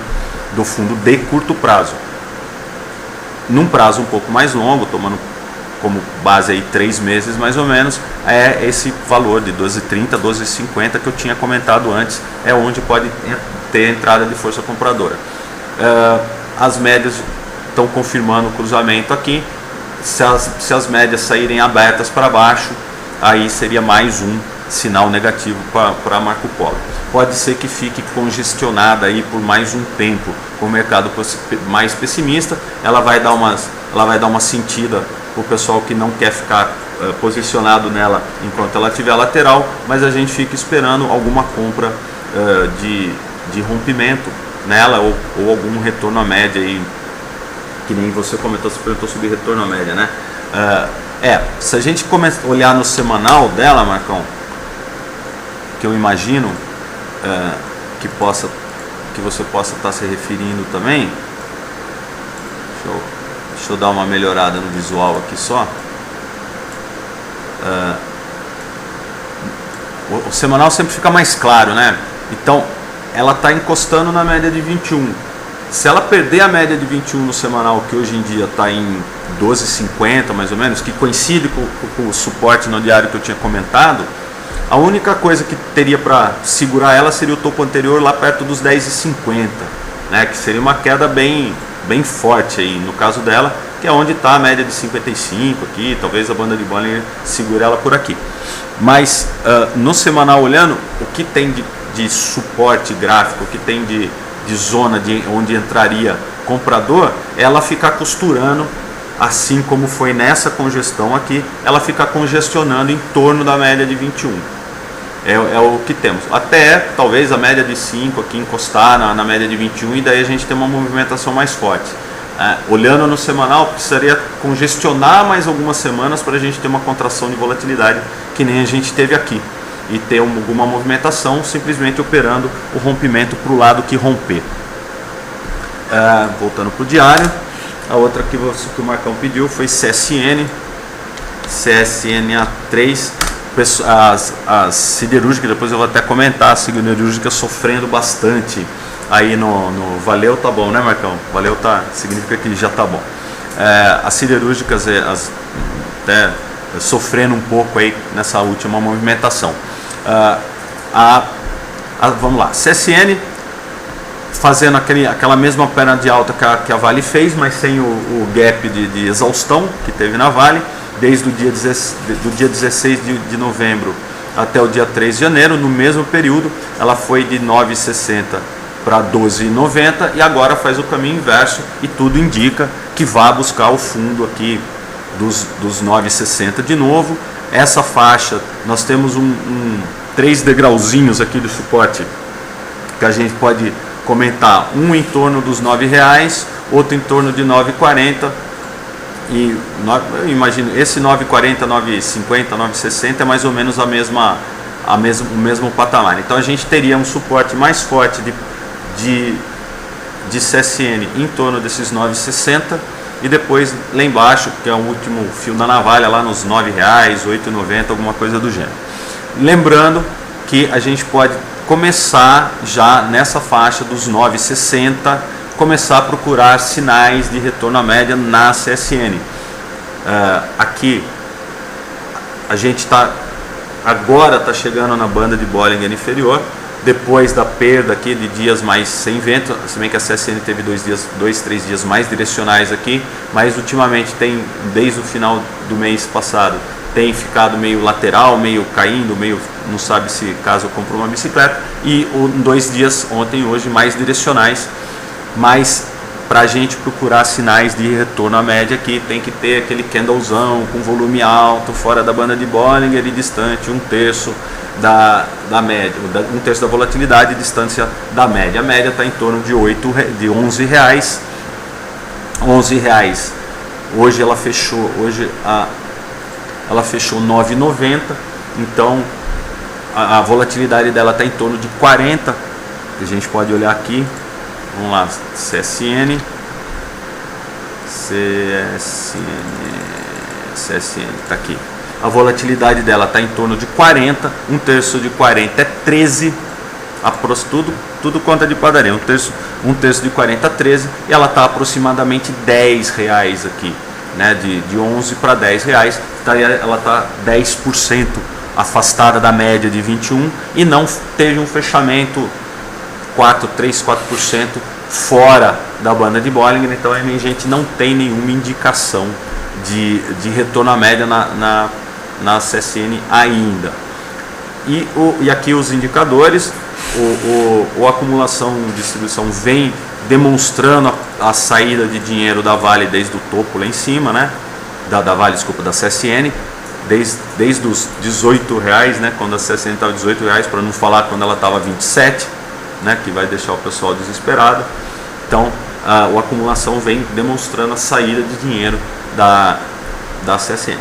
do fundo de curto prazo. Num prazo um pouco mais longo, tomando como base aí 3 meses mais ou menos, é esse valor de 12,30, 12,50 que eu tinha comentado antes, é onde pode ter entrada de força compradora. As médias estão confirmando o cruzamento aqui. Se as médias saírem abertas para baixo, aí seria mais um sinal negativo para a Marco Polo. Pode ser que fique congestionada aí por mais um tempo, com o mercado mais pessimista. Ela vai dar uma sentida para o pessoal que não quer ficar posicionado nela enquanto ela estiver lateral, mas a gente fica esperando alguma compra de rompimento nela, ou algum retorno à média aí, que nem você comentou, você perguntou sobre retorno à média, né? Se a gente olhar no semanal dela, Marcão, que eu imagino que você possa estar se referindo também, deixa eu dar uma melhorada no visual aqui só. O semanal sempre fica mais claro, né? Então ela está encostando na média de 21. Se ela perder a média de 21 no semanal, que hoje em dia está em 12,50 mais ou menos, que coincide com o suporte no diário que eu tinha comentado, a única coisa que teria para segurar ela seria o topo anterior lá perto dos 10,50, né, que seria uma queda bem forte aí no caso dela, que é onde está a média de 55 aqui. Talvez a banda de Bollinger segure ela por aqui. Mas no semanal, olhando o que tem de suporte gráfico, o que tem de zona onde entraria comprador, ela fica costurando, assim como foi nessa congestão aqui, ela fica congestionando em torno da média de 21. é o que temos. Até talvez a média de 5 aqui encostar na média de 21 e daí a gente tem uma movimentação mais forte. Olhando no semanal, precisaria congestionar mais algumas semanas para a gente ter uma contração de volatilidade que nem a gente teve aqui e ter alguma movimentação simplesmente operando o rompimento para o lado que romper. Voltando para o diário, a outra que o Marcão pediu foi CSN, CSNA3, as siderúrgicas, depois eu vou até comentar, as siderúrgicas sofrendo bastante aí no valeu, tá bom, né, Marcão? Valeu significa que já tá bom. As siderúrgicas até sofrendo um pouco aí nessa última movimentação. Vamos lá, CSN fazendo aquela mesma perna de alta que a Vale fez, mas sem o gap de exaustão que teve na Vale, desde o dia 16 de novembro até o dia 3 de janeiro. No mesmo período, ela foi de 9,60 para 12,90 e agora faz o caminho inverso e tudo indica que vai buscar o fundo aqui dos 9,60 de novo. Essa faixa, nós temos 3 degrauzinhos aqui do suporte que a gente pode comentar, um em torno dos R$9, outro em torno de 9,40 e eu imagino esse 9,40, 9,50, 9,60 é mais ou menos o mesmo patamar. Então a gente teria um suporte mais forte de CSN em torno desses 9,60 e depois lá embaixo, que é o último fio da navalha, lá nos R$9, 8,90, alguma coisa do gênero. Lembrando que a gente pode começar já nessa faixa dos 9,60, começar a procurar sinais de retorno à média na CSN. Aqui a gente agora está chegando na banda de Bollinger inferior, depois da perda aqui de dias mais sem vento, se bem que a CSN teve 3 dias mais direcionais aqui, mas ultimamente tem, desde o final do mês passado, tem ficado meio lateral, meio caindo, meio não sabe se caso eu compro uma bicicleta, e 2 dias ontem e hoje mais direcionais, mas para a gente procurar sinais de retorno à média aqui tem que ter aquele candlezão com volume alto, fora da banda de Bollinger e distante 1/3 da média, 1/3 da volatilidade e distância da média. A média está em torno de R$11. R$11. Hoje ela fechou, ela fechou 9,90, então a volatilidade dela está em torno de 40, que a gente pode olhar aqui. Vamos lá, CSN está aqui. A volatilidade dela está em torno de 40, 1/3 de 40 é 13, tudo conta de padaria, 1/3 de 40 é 13, e ela está aproximadamente R$10 aqui, né? De 11 para R$10, ela está 10% afastada da média de 21 e não teve um fechamento 4% fora da banda de Bollinger, então a gente não tem nenhuma indicação de retorno à média na CSN ainda. E aqui os indicadores, o acumulação e distribuição vem demonstrando a saída de dinheiro da Vale desde o topo lá em cima, né? Da Vale, desculpa, da CSN, desde os R$18, né? Quando a CSN estava R$18, para não falar quando ela estava 27, né? Que vai deixar o pessoal desesperado. Então a acumulação vem demonstrando a saída de dinheiro da CSN.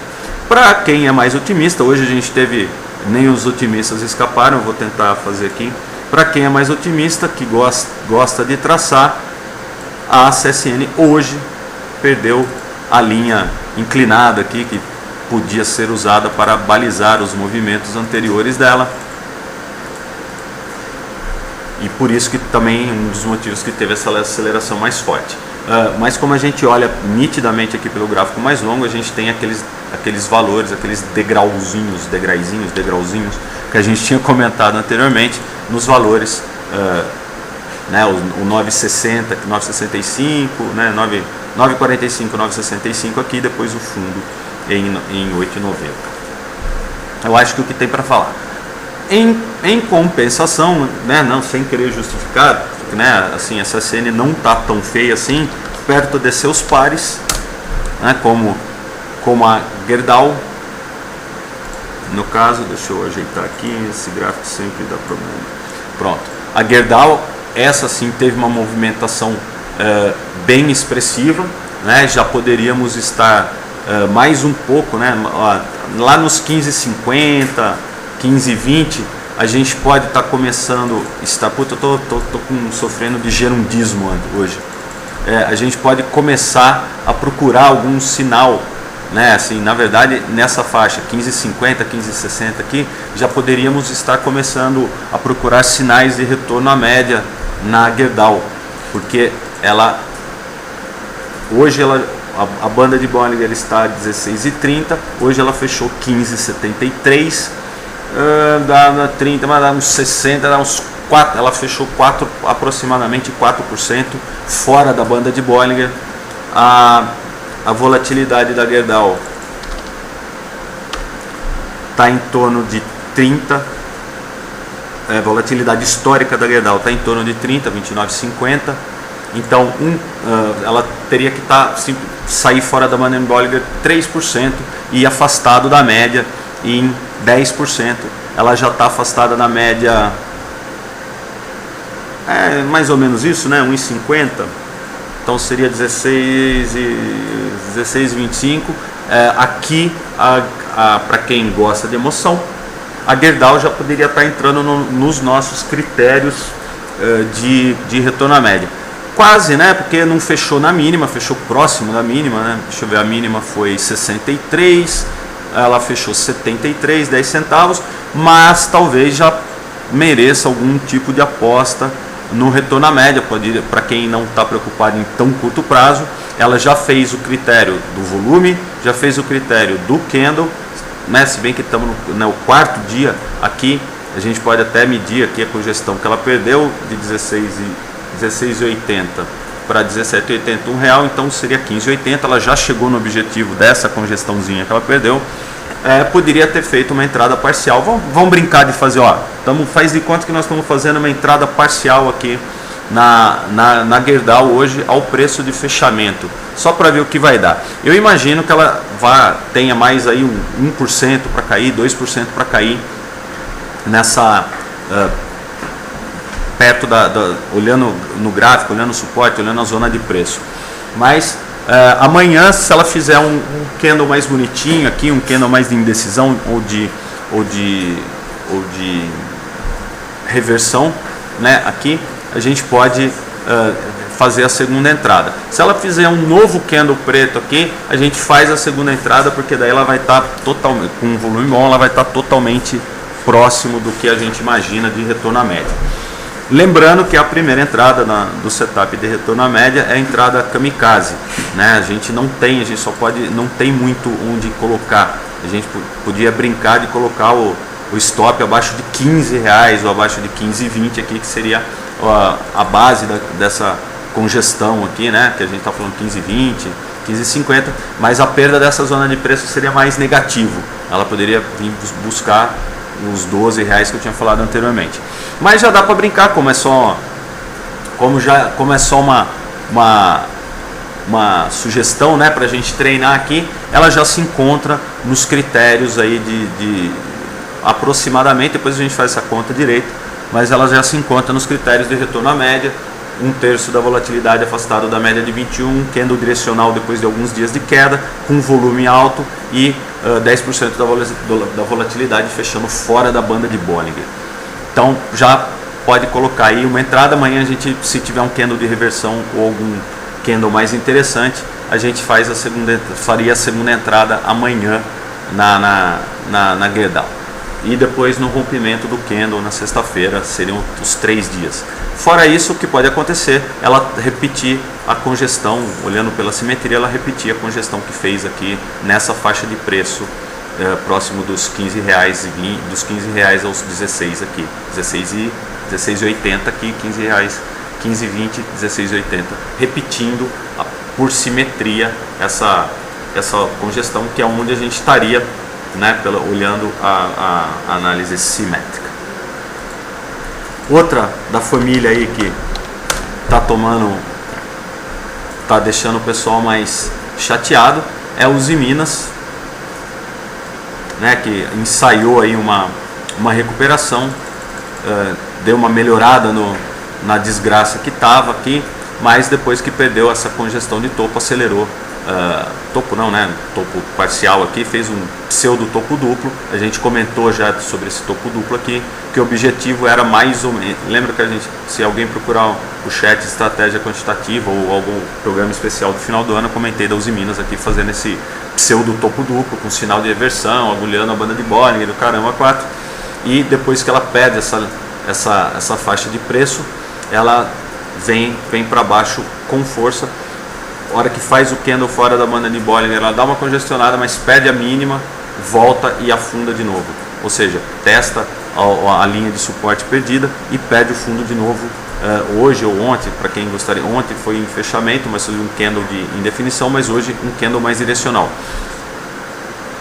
Para quem é mais otimista, hoje a gente teve, nem os otimistas escaparam, eu vou tentar fazer aqui. Para quem é mais otimista, que gosta de traçar, a CSN hoje perdeu a linha inclinada aqui, que podia ser usada para balizar os movimentos anteriores dela. E por isso que também um dos motivos que teve essa aceleração mais forte. Mas como a gente olha nitidamente aqui pelo gráfico mais longo, a gente tem aqueles valores, aqueles degrauzinhos que a gente tinha comentado anteriormente nos valores, né, o 9,60, 9,65, né, 9,45, 9,65 aqui, depois o fundo em 8,90. Eu acho que o que tem para falar. Em compensação, né, não, sem querer justificar, né, assim, a CSN não está tão feia assim, perto de seus pares, né, como a Gerdau, no caso, deixa eu ajeitar aqui, esse gráfico sempre dá problema. Pronto, a Gerdau, essa sim teve uma movimentação bem expressiva, né? Já poderíamos estar mais um pouco, né? Lá nos 15,50, 15,20, a gente pode estar começando, puta, eu tô sofrendo de gerundismo hoje. A gente pode começar a procurar algum sinal, né? Assim, na verdade, nessa faixa 15,50, 15,60 aqui, já poderíamos estar começando a procurar sinais de retorno à média na Gerdau, porque hoje a banda de Bollinger está a 16,30, hoje ela fechou 15,73, dá 30, mas dá uns 60, dá uns 4, ela fechou aproximadamente 4% fora da banda de Bollinger. A volatilidade da Gerdau está em torno de 30, a volatilidade histórica da Gerdau está em torno de 30, 29,50. Então ela teria que sair fora da banda de Bollinger 3% e afastado da média em 10%. Ela já está afastada da média, mais ou menos isso, né? 1,50. Então seria 16,25. Aqui, para quem gosta de emoção, a Gerdau já poderia estar entrando nos nossos critérios de retorno à média. Quase, né? Porque não fechou na mínima, fechou próximo da mínima, né? Deixa eu ver, a mínima foi 63, ela fechou 73, 10 centavos, mas talvez já mereça algum tipo de aposta no retorno à média. Para quem não está preocupado em tão curto prazo, ela já fez o critério do volume, já fez o critério do candle, né? Se bem que estamos no quarto dia aqui, a gente pode até medir aqui a congestão que ela perdeu de 16,80 para 17,80 R$1, então seria 15,80. Ela já chegou no objetivo dessa congestãozinha que ela perdeu. Poderia ter feito uma entrada parcial. Vamos brincar de fazer, faz de conta que nós estamos fazendo uma entrada parcial aqui na Gerdau hoje ao preço de fechamento, só para ver o que vai dar. Eu imagino que ela tenha mais aí 1% para cair, 2% para cair nessa perto olhando no gráfico, olhando o suporte, olhando a zona de preço. Mas amanhã, se ela fizer um candle mais bonitinho aqui, um candle mais de indecisão ou de reversão, né, aqui, a gente pode fazer a segunda entrada. Se ela fizer um novo candle preto aqui, a gente faz a segunda entrada, porque daí ela vai estar totalmente, com um volume bom, ela vai estar totalmente próximo do que a gente imagina de retorno à média. Lembrando que a primeira entrada do setup de retorno à média é a entrada kamikaze, né? A gente não tem muito onde colocar. A gente podia brincar de colocar o stop abaixo de R$15 ou abaixo de 15,20 aqui, que seria a base dessa congestão aqui, né? Que a gente está falando 15,20, 15,50, mas a perda dessa zona de preço seria mais negativo. Ela poderia vir buscar os R$12 que eu tinha falado anteriormente. Mas já dá para brincar, como é só uma sugestão, né, para a gente treinar aqui. Ela já se encontra nos critérios aí de aproximadamente, depois a gente faz essa conta direito, mas ela já se encontra nos critérios de retorno à média, 1/3 da volatilidade afastado da média de 21, candle direcional depois de alguns dias de queda, com volume alto e 10% da volatilidade fechando fora da banda de Bollinger. Então já pode colocar aí uma entrada. Amanhã a gente, se tiver um candle de reversão ou algum candle mais interessante, a gente faria a segunda entrada amanhã na Gerdau. E depois no rompimento do candle na sexta-feira, seriam os 3 dias. Fora isso, o que pode acontecer, ela repetir a congestão, olhando pela simetria, ela repetir a congestão que fez aqui nessa faixa de preço, próximo dos R$15, dos R$15 aos 16 aqui, 16,80 aqui, R$15, 15,20, 16,80, repetindo por simetria essa congestão, que é onde a gente estaria, né, olhando a análise simétrica. Outra da família aí que tá deixando o pessoal mais chateado é o Usiminas, né, que ensaiou aí uma recuperação, deu uma melhorada na desgraça que estava aqui, mas depois que perdeu essa congestão de topo, acelerou. Topo não, né? Topo parcial aqui, fez um pseudo topo duplo. A gente comentou já sobre esse topo duplo aqui, que o objetivo era mais ou menos. Lembra que a gente, se alguém procurar o chat Estratégia Quantitativa ou algum programa especial do final do ano, eu comentei da Usiminas aqui fazendo esse pseudo topo duplo com sinal de reversão, agulhando a banda de Bollinger do caramba 4. E depois que ela perde essa faixa de preço, ela vem para baixo com força. A hora que faz o candle fora da banda de Bollinger, ela dá uma congestionada, mas perde a mínima, volta e afunda de novo. Ou seja, testa a linha de suporte perdida e perde o fundo de novo. Hoje ou ontem, para quem gostaria, ontem foi em fechamento, mas foi um candle de indefinição, mas hoje um candle mais direcional.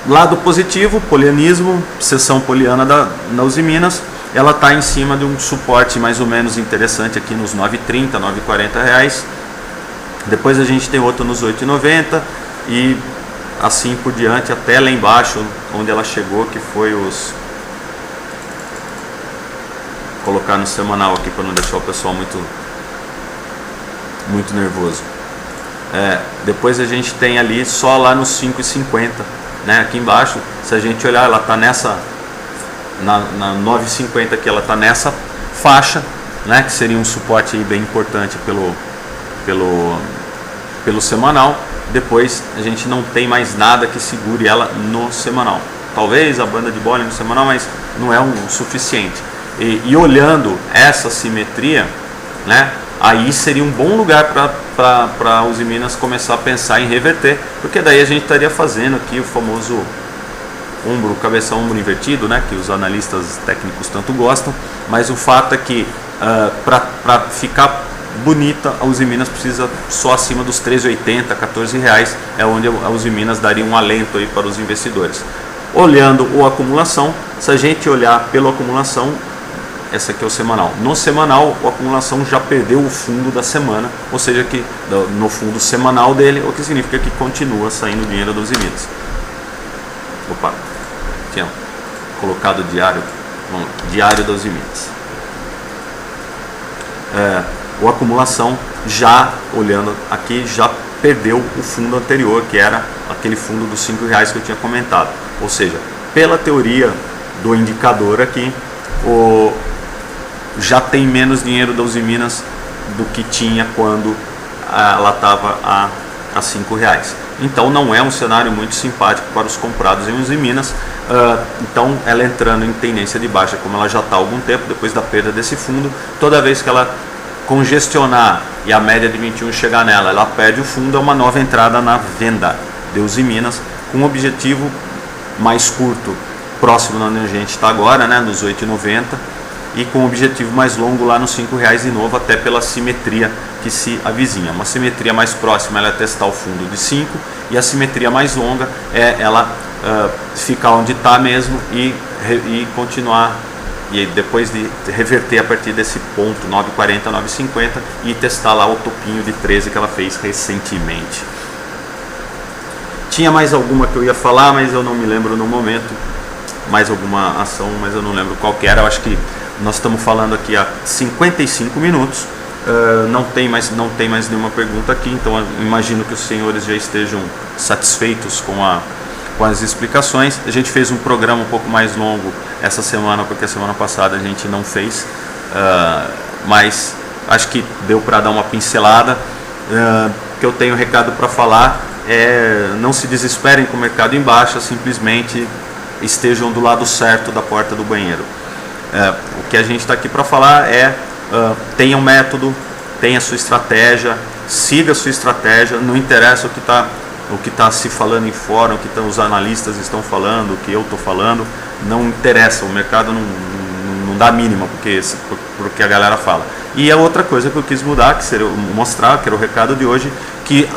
Lado positivo, polianismo, sessão poliana da Usiminas, ela está em cima de um suporte mais ou menos interessante aqui nos 9,30, 9,40 reais. Depois a gente tem outro nos 8,90 e assim por diante até lá embaixo onde ela chegou, que foi os... Vou colocar no semanal aqui para não deixar o pessoal muito nervoso. Depois a gente tem ali só lá nos 5,50, né? Aqui embaixo, se a gente olhar, ela está nessa na 9,50 aqui, ela está nessa faixa, né? Que seria um suporte aí bem importante pelo semanal. Depois a gente não tem mais nada que segure ela no semanal. Talvez a banda de Bollinger no semanal, mas não é o suficiente. E olhando essa simetria, né, aí seria um bom lugar para os Usiminas começar a pensar em reverter, porque daí a gente estaria fazendo aqui o famoso cabeção-ombro invertido, né, que os analistas técnicos tanto gostam, mas o fato é que para ficar bonita, a Usiminas precisa só acima dos 13,80, 14 reais, é onde a Usiminas daria um alento aí para os investidores. Olhando a acumulação, se a gente olhar pela acumulação, essa aqui é o semanal. No semanal, a acumulação já perdeu o fundo da semana, ou seja, que no fundo semanal dele, o que significa que continua saindo dinheiro da Usiminas. Opa, tinha colocado diário, diário da Usiminas. A acumulação, já olhando aqui, já perdeu o fundo anterior, que era aquele fundo dos 5 reais que eu tinha comentado. Ou seja, pela teoria do indicador aqui, já tem menos dinheiro da Usiminas do que tinha quando ela estava a 5 reais. Então não é um cenário muito simpático para os comprados em Usiminas. Então ela entrando em tendência de baixa, como ela já está há algum tempo, depois da perda desse fundo, toda vez que ela congestionar e a média de 21 chegar nela, ela perde o fundo, é uma nova entrada na venda de Usiminas, com um objetivo mais curto, próximo onde a gente está agora, né, nos 8,90, e com um objetivo mais longo lá nos 5 reais de novo, até pela simetria que se avizinha. Uma simetria mais próxima ela é testar o fundo de 5, e a simetria mais longa é ela ficar onde está mesmo e continuar, e depois de reverter a partir desse ponto 9,40, 9,50 e testar lá o topinho de 13 que ela fez recentemente. Tinha mais alguma que eu ia falar, mas eu não me lembro no momento. Mais alguma ação, mas eu não lembro qual que era. Eu acho que nós estamos falando aqui há 55 minutos. Não tem mais nenhuma pergunta aqui, então eu imagino que os senhores já estejam satisfeitos com as explicações. A gente fez um programa um pouco mais longo essa semana, porque a semana passada a gente não fez, mas acho que deu para dar uma pincelada. Que eu tenho recado para falar não se desesperem com o mercado em baixa, simplesmente estejam do lado certo da porta do banheiro. O que a gente está aqui para falar tenha um método, tenha a sua estratégia, siga a sua estratégia, não interessa o que está se falando em fórum, o que os analistas estão falando, o que eu estou falando, não interessa, o mercado não dá a mínima porque a galera fala. E a outra coisa que eu quis mudar, que seria mostrar, que era o recado de hoje, que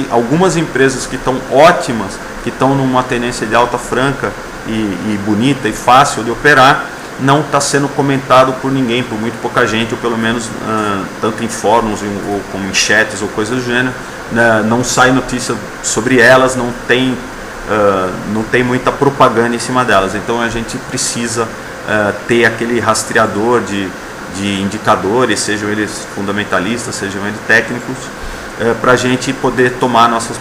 algumas empresas que estão ótimas, que estão numa tendência de alta franca e bonita e fácil de operar, não está sendo comentado por ninguém, por muito pouca gente, ou pelo menos tanto em fóruns ou como em chats ou coisas do gênero, né, não sai notícia sobre elas, não tem não tem muita propaganda em cima delas. Então a gente precisa ter aquele rastreador de indicadores, sejam eles fundamentalistas, sejam eles técnicos, para a gente poder tomar nossas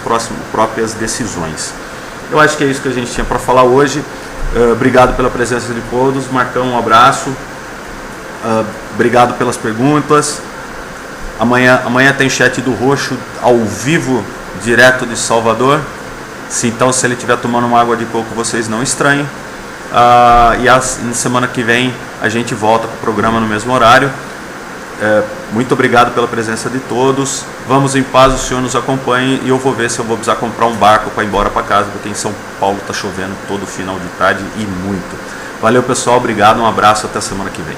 próprias decisões. Eu acho que é isso que a gente tinha para falar hoje. Obrigado pela presença de todos. Marcão, um abraço. Obrigado pelas perguntas. Amanhã tem chat do Roxo ao vivo, direto de Salvador. Então, se ele estiver tomando uma água de coco, vocês não estranhem. E na semana que vem a gente volta com o programa no mesmo horário. Muito obrigado pela presença de todos. Vamos em paz, o Senhor nos acompanhe. E eu vou ver se eu vou precisar comprar um barco para ir embora para casa, porque em São Paulo está chovendo todo final de tarde e muito. Valeu, pessoal. Obrigado, um abraço, até semana que vem.